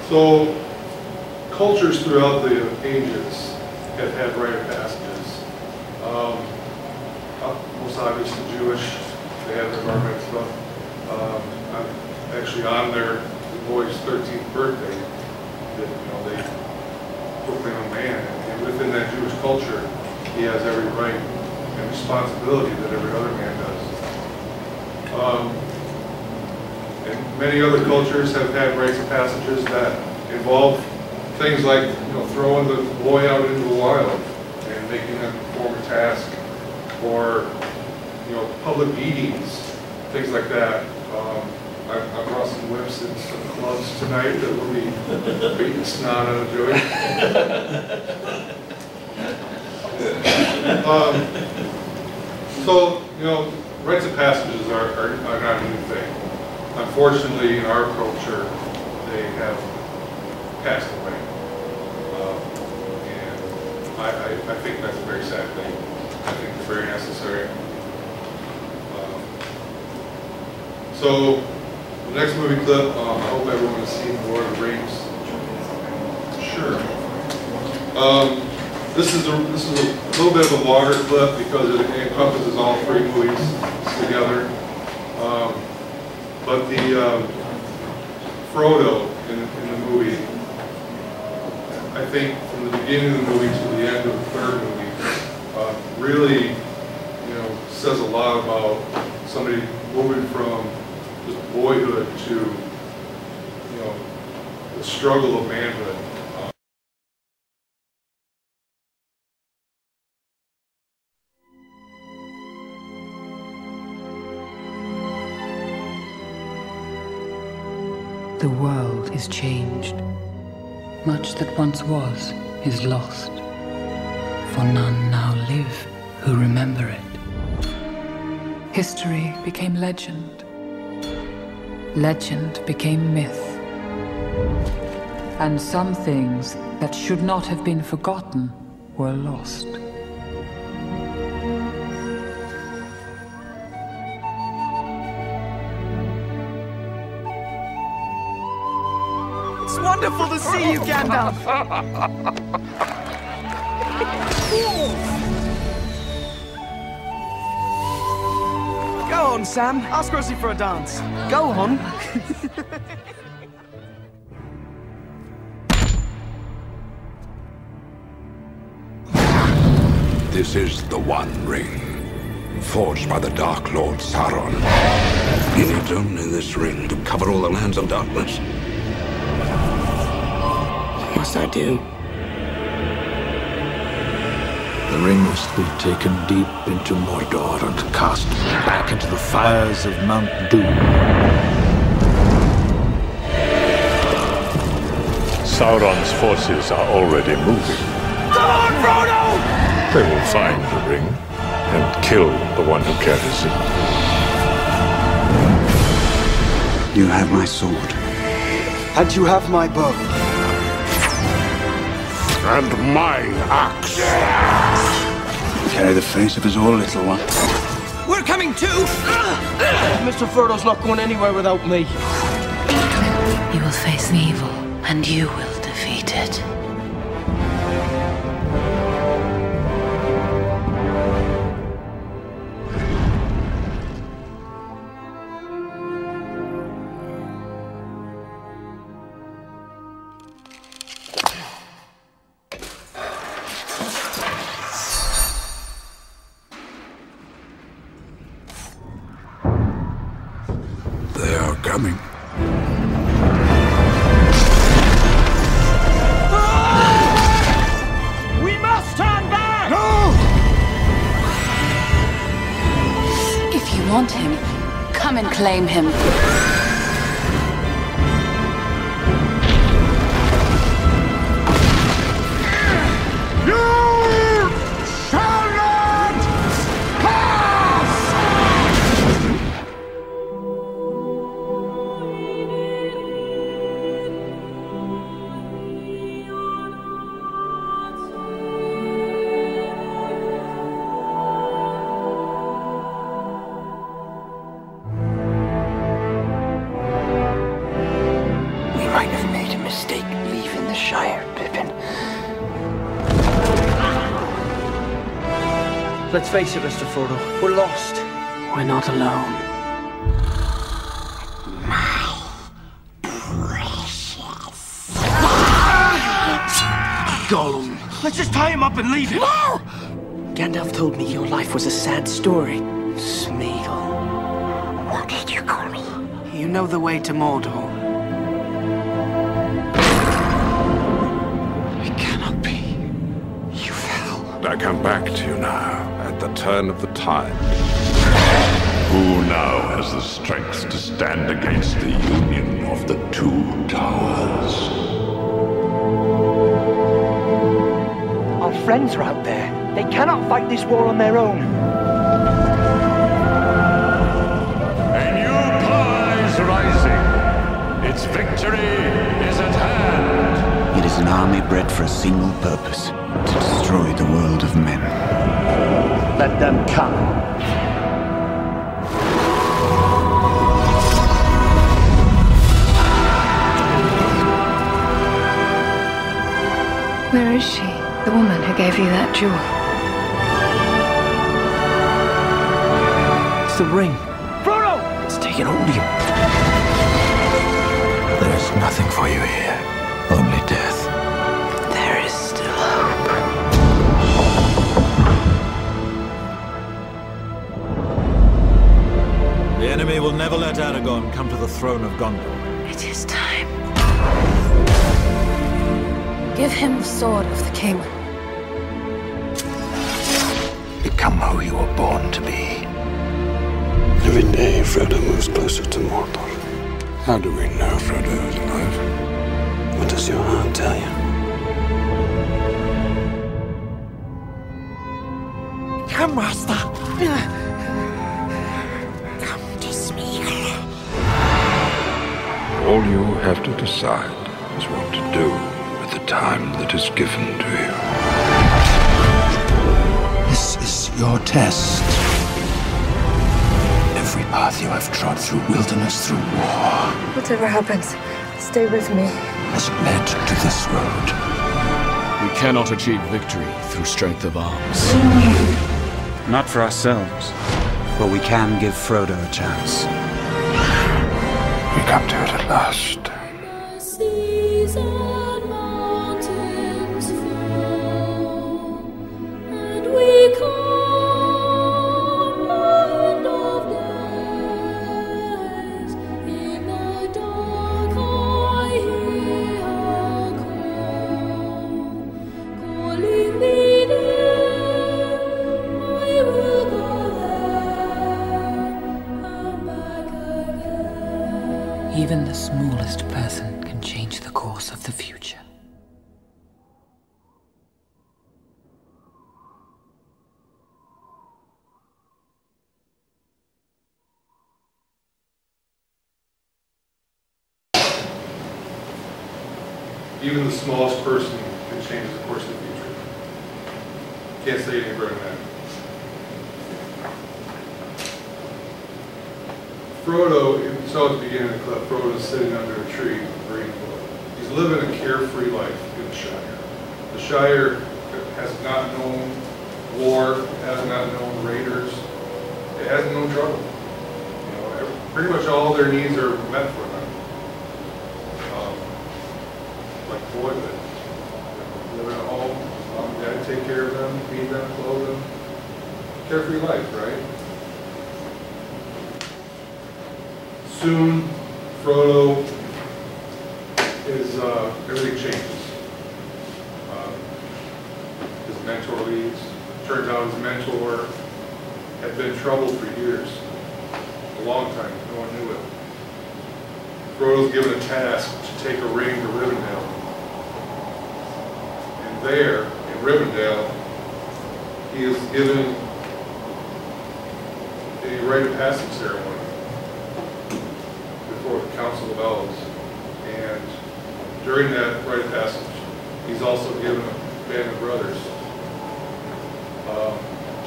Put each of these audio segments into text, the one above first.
So, cultures throughout the ages have had rite of passages. Most obvious, the Jewish, they have their bar mitzvah. I'm actually on their boy's 13th birthday, that they proclaim a man, and within that Jewish culture, he has every right and responsibility that every other man does. And many other cultures have had rites of passages that involve things like throwing the boy out into the wild and making them perform a task, or public beatings, things like that. I brought some whips and some clubs tonight that will be beating the snot out of Joey. So, rites of passages are not a new thing. Unfortunately, in our culture, they have passed away. And I think that's a very sad thing. I think they're very necessary. So, the next movie clip, I hope everyone has seen Lord of the Rings. Sure. This is a little bit of a longer clip because it encompasses all three movies together. But the Frodo in the movie, I think from the beginning of the movie to the end of the third movie, really, says a lot about somebody moving from just boyhood to, the struggle of manhood. The world is changed. Much that once was is lost, for none now live who remember it. History became legend. Legend became myth. And some things that should not have been forgotten were lost. It's wonderful to see you, Gandalf! Go on, Sam. Ask Rosie for a dance. Go on. This is the One Ring, forged by the Dark Lord Sauron. He needs only this ring to cover all the lands of darkness. What must I do? The ring must be taken deep into Mordor and cast back into the fires of Mount Doom. Sauron's forces are already moving. Come on, Frodo! They will find the ring and kill the one who carries it. You have my sword. And you have my bow. And my axe. Carry the face of us all, little one. We're coming too! Mr. Frodo's not going anywhere without me. You will face the evil, and you will defeat it. They are coming. We must turn back! No! If you want him, come and claim him. made a mistake leaving the Shire, Pippin. Let's face it, Mr. Frodo. We're lost. We're not alone. Gollum. Let's just tie him up and leave him. No! Gandalf told me your life was a sad story. Smeagol. What did you call me? You know the way to Mordor. It cannot be. You fell. I come back to you now, at the turn of the tide. Who now has the strength to stand against the union of the two towers? Our friends are out there. They cannot fight this war on their own. A new power is rising. Its victory is at hand. It is an army bred for a single purpose, to destroy the world of men. Let them come. Where is she? The woman who gave you that jewel? It's the ring. Frodo! It's taken hold of you. There is nothing for you here. Only death. There is still hope. The enemy will never let Aragorn come to the throne of Gondor. It is time. Give him the sword of the king. Become who you were born to be. Every day, Frodo moves closer to Mordor. How do we know Frodo is alive? What does your heart tell you? Come, Master. All you have to decide is what to do with the time that is given to you. This is your test. Every path you have trod through wilderness, through war, Whatever happens, stay with me. has led to this road. We cannot achieve victory through strength of arms. Not for ourselves, but we can give Frodo a chance. We come to it at last. Seas and mountains fall, and we come end of days. In the dark I hear a call, calling me there. I will go there and back again. Even the smallest person can change the course of the future. Even the smallest person can change the course of the future. Can't say any better than that. Frodo, you saw at the beginning of the clip, Frodo's sitting under a tree, Greenwood. He's living a carefree life in the Shire. The Shire has not known war, has not known raiders, it hasn't known trouble. You know, pretty much all their needs are met for them. Like boyhood. Live at home, mom and dad take care of them, feed them, clothe them. Carefree life, right? Soon, Frodo is, everything changes. His mentor leaves. Turns out his mentor had been in trouble for years. A long time, no one knew it. Frodo's given a task to take a ring to Rivendell. And there, in Rivendell, he is given a Rite of Passage ceremony before the Council of Elves. And during that Rite of Passage, he's also given a band of brothers.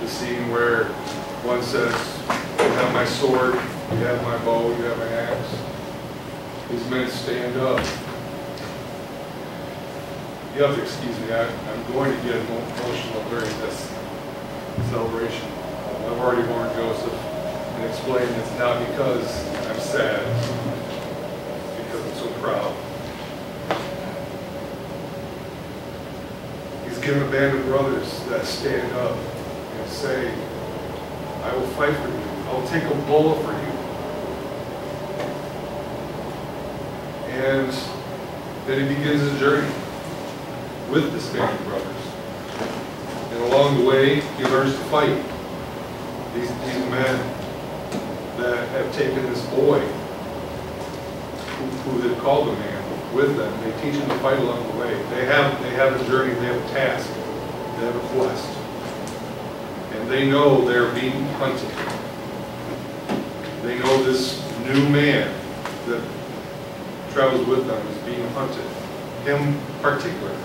The scene where one says, you have my sword, you have my bow, you have my axe. These men stand up You have to excuse me, I'm going to get emotional during this celebration. I've already warned Joseph and explained it's not because I'm sad, it's because I'm so proud. He's given a band of brothers that stand up and say, I will fight for you. I will take a bullet for you. And then he begins his journey with this band of brothers. And along the way, he learns to fight. These men that have taken this boy, who they've called a man, with them. They teach him to fight along the way. They have a journey, they have a task, they have a quest. And they know they're being hunted. They know this new man that travels with them is being hunted. Him particular.